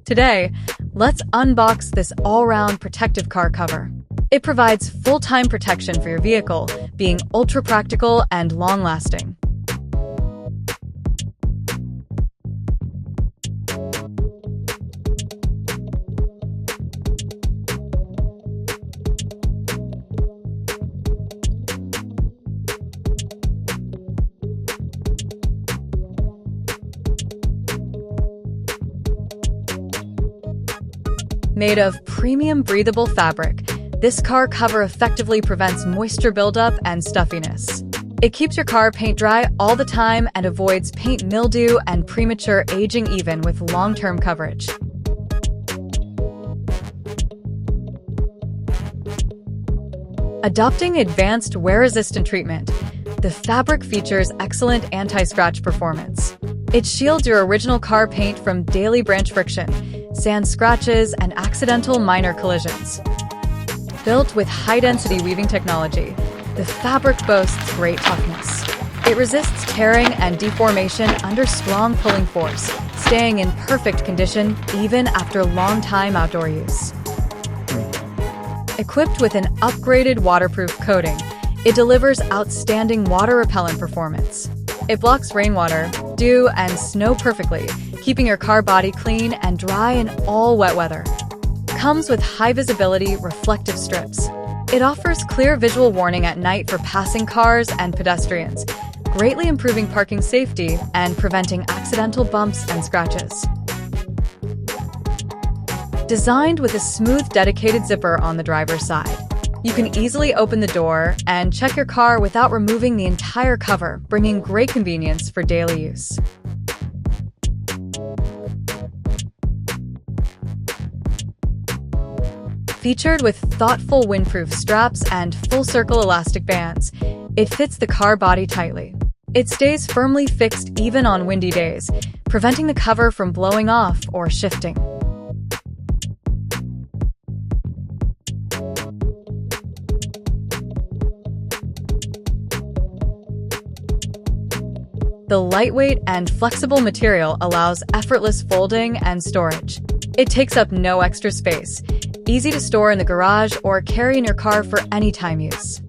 Today, let's unbox this all-round protective car cover. It provides full-time protection for your vehicle, being ultra-practical and long-lasting. Made of premium breathable fabric, this car cover effectively prevents moisture buildup and stuffiness. It keeps your car paint dry all the time and avoids paint mildew and premature aging even with long-term coverage. Adopting advanced wear-resistant treatment, the fabric features excellent anti-scratch performance. It shields your original car paint from daily branch friction, sand scratches, and accidental minor collisions. Built with high-density weaving technology, the fabric boasts great toughness. It resists tearing and deformation under strong pulling force, staying in perfect condition even after long-time outdoor use. Equipped with an upgraded waterproof coating, it delivers outstanding water-repellent performance. It blocks rainwater, dew, and snow perfectly, keeping your car body clean and dry in all wet weather. Comes with high-visibility reflective strips. It offers clear visual warning at night for passing cars and pedestrians, greatly improving parking safety and preventing accidental bumps and scratches. Designed with a smooth, dedicated zipper on the driver's side, you can easily open the door and check your car without removing the entire cover, bringing great convenience for daily use. Featured with thoughtful windproof straps and full-circle elastic bands, it fits the car body tightly. It stays firmly fixed even on windy days, preventing the cover from blowing off or shifting. The lightweight and flexible material allows effortless folding and storage. It takes up no extra space, easy to store in the garage or carry in your car for anytime use.